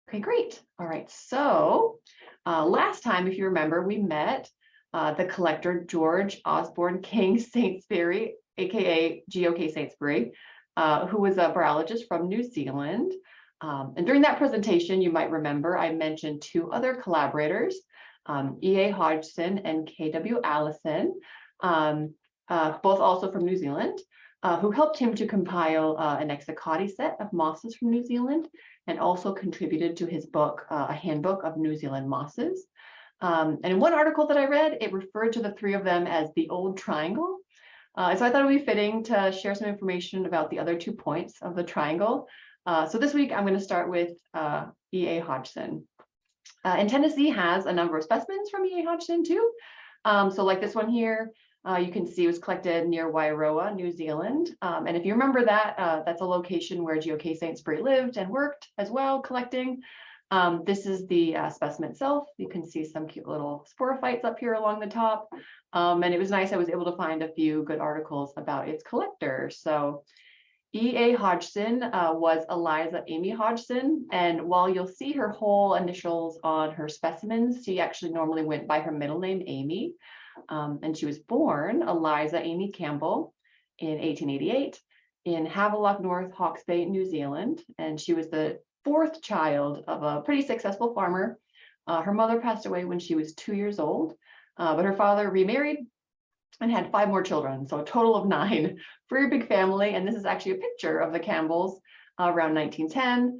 Okay, great. All right. So last time, if you remember, we met the collector George Osborne King Saintsbury, aka GOK Saintsbury, who was a biologist from New Zealand. And during that presentation, you might remember I mentioned two other collaborators, E.A. Hodgson and K.W. Allison, both also from New Zealand, who helped him to compile an Exocauti set of mosses from New Zealand, and also contributed to his book, A Handbook of New Zealand Mosses. And in one article that I read, it referred to the three of them as the Old Triangle. So I thought it would be fitting to share some information about the other 2 points of the triangle. So this week, I'm going to start with E.A. Hodgson. And Tennessee has a number of specimens from E.A. Hodgson too. So like this one here, you can see it was collected near Wairoa, New Zealand. And if you remember that, that's a location where GOK Saintsbury lived and worked as well, collecting. This is the specimen itself. You can see some cute little sporophytes up here along the top. And it was nice, I was able to find a few good articles about its collector. So E.A. Hodgson was Eliza Amy Hodgson, and while you'll see her whole initials on her specimens, she actually normally went by her middle name, Amy. And she was born Eliza Amy Campbell in 1888 in Havelock North, Hawke's Bay, New Zealand. And she was the 4th child of a pretty successful farmer. Her mother passed away when she was 2 years old, but her father remarried and had 5 more children, so a total of 9. Very big family. And this is actually a picture of the Campbells around 1910.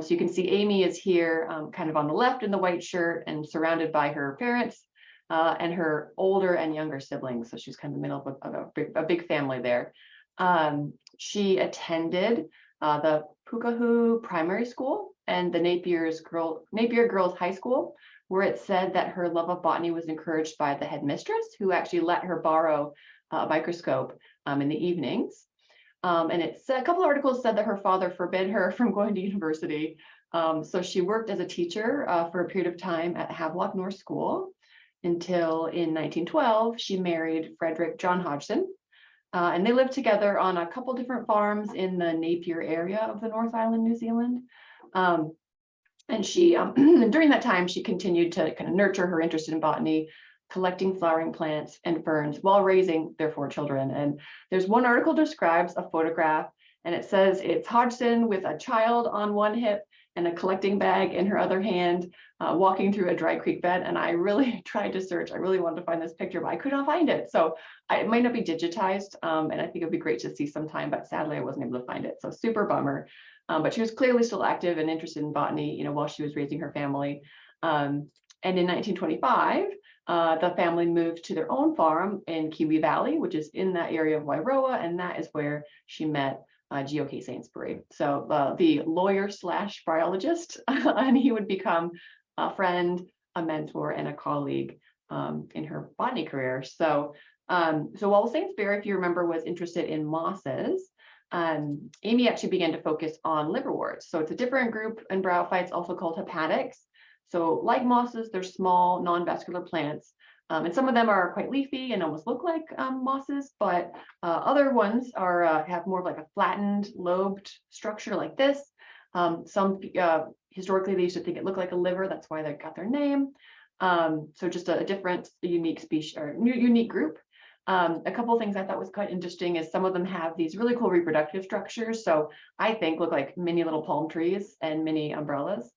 So you can see Amy is here kind of on the left in the white shirt and surrounded by her parents and her older and younger siblings. So she's kind of in the middle of a big family there. She attended the Pukahu Primary School and the Napier Girls High School, where it said that her love of botany was encouraged by the headmistress, who actually let her borrow a microscope in the evenings. And it's a couple of articles said that her father forbid her from going to university. So she worked as a teacher for a period of time at Havelock North School until in 1912, she married Frederick John Hodgson. And they lived together on a couple different farms in the Napier area of the North Island, New Zealand. And she, during that time, she continued to kind of nurture her interest in botany, collecting flowering plants and ferns while raising their 4 children. And there's one article describes a photograph, and it says it's Hodgson with a child on one hip and a collecting bag in her other hand, walking through a dry creek bed. And I really tried to search. I really wanted to find this picture, but I could not find it. So it might not be digitized, and I think it'd be great to see sometime, but sadly I wasn't able to find it. So super bummer. But she was clearly still active and interested in botany, while she was raising her family. And in 1925, the family moved to their own farm in Kiwi Valley, which is in that area of Wairoa, and that is where she met GOK Saintsbury. So the lawyer / biologist, and he would become a friend, a mentor, and a colleague in her botany career. So while Saintsbury, if you remember, was interested in mosses, Amy actually began to focus on liverworts. So it's a different group in bryophytes, also called hepatics. So like mosses, they're small, non-vascular plants. And some of them are quite leafy and almost look like mosses, but other ones are have more of like a flattened, lobed structure like this. Some historically, they used to think it looked like a liver. That's why they got their name. So just a different, unique species or unique group. A couple of things I thought was quite interesting is some of them have these really cool reproductive structures. So I think look like mini little palm trees and mini umbrellas.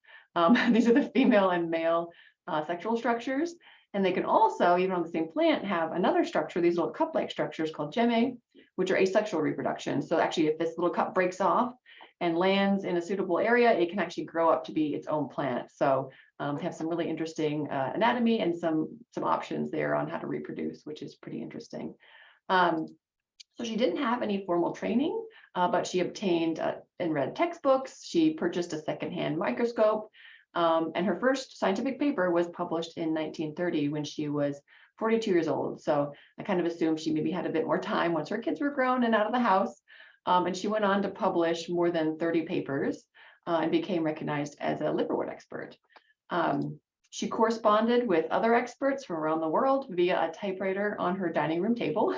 These are the female and male sexual structures. And they can also, even on the same plant, have another structure, these little cup-like structures called gemmae, which are asexual reproduction. So actually, if this little cup breaks off and lands in a suitable area, it can actually grow up to be its own plant. So they have some really interesting anatomy and some options there on how to reproduce, which is pretty interesting. So she didn't have any formal training, but she obtained and read textbooks. She purchased a secondhand microscope. And her first scientific paper was published in 1930 when she was 42 years old. So I kind of assumed she maybe had a bit more time once her kids were grown and out of the house. And she went on to publish more than 30 papers and became recognized as a liverwort expert. She corresponded with other experts from around the world via a typewriter on her dining room table.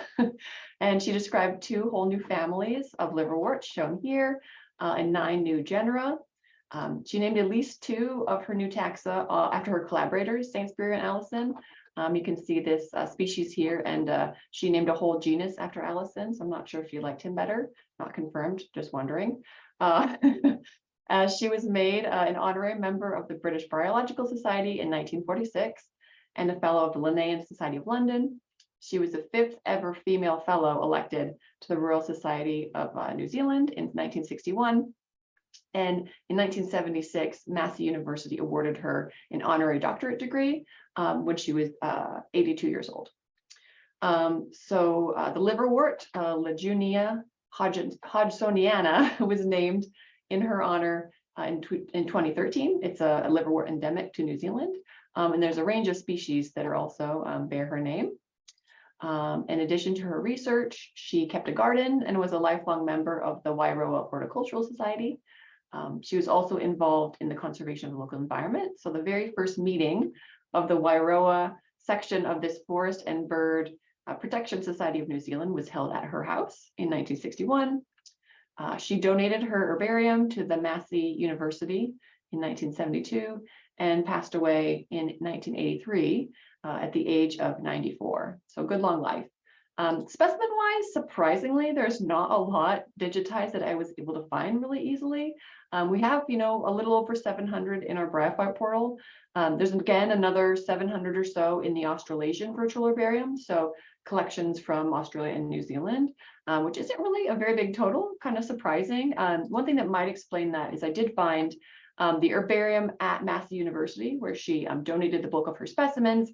And she described 2 whole new families of liverworts shown here and 9 new genera. She named at least 2 of her new taxa after her collaborators, Sainsbury and Allison. You can see this species here, and she named a whole genus after Allison. So I'm not sure if you liked him better. Not confirmed, just wondering. She was made an honorary member of the British Biological Society in 1946 and a fellow of the Linnean Society of London. She was the 5th ever female fellow elected to the Royal Society of New Zealand in 1961. And in 1976, Massey University awarded her an honorary doctorate degree when she was 82 years old. The liverwort, Legunia hodgsoniana, was named in her honor in 2013. It's a liverwort endemic to New Zealand. And there's a range of species that are also bear her name. In addition to her research, she kept a garden and was a lifelong member of the Wairoa Horticultural Society. She was also involved in the conservation of the local environment. So the very first meeting of the Wairoa section of this Forest and Bird Protection Society of New Zealand was held at her house in 1961. She donated her herbarium to the Massey University in 1972 and passed away in 1983 at the age of 94. So good long life. Specimen-wise, surprisingly, there's not a lot digitized that I was able to find really easily. We have, a little over 700 in our Bryophyte portal. There's again another 700 or so in the Australasian virtual herbarium, so collections from Australia and New Zealand, which isn't really a very big total, kind of surprising. One thing that might explain that is I did find the herbarium at Massey University, where she donated the bulk of her specimens,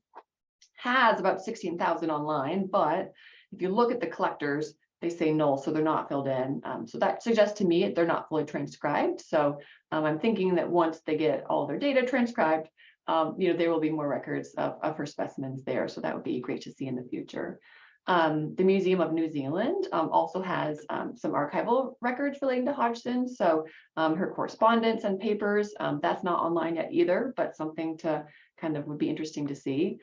has about 16,000 online, but if you look at the collectors, they say null, so they're not filled in. So that suggests to me they're not fully transcribed. So I'm thinking that once they get all their data transcribed, there will be more records of her specimens there. So that would be great to see in the future. The Museum of New Zealand also has some archival records relating to Hodgson. So her correspondence and papers, that's not online yet either, but something to kind of would be interesting to see.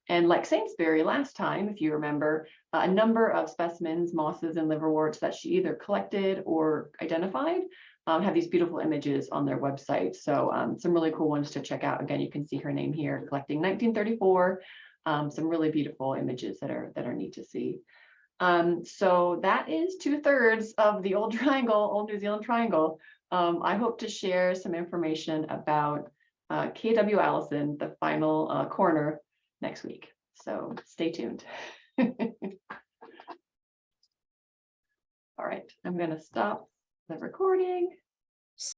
And like Sainsbury last time, if you remember, a number of specimens, mosses, and liverworts that she either collected or identified have these beautiful images on their website. So some really cool ones to check out. Again, you can see her name here, collecting 1934. Some really beautiful images that are neat to see. So that is 2/3 of the old New Zealand triangle. I hope to share some information about KW Allison, the final corner, next week. So stay tuned. All right, I'm going to stop the recording.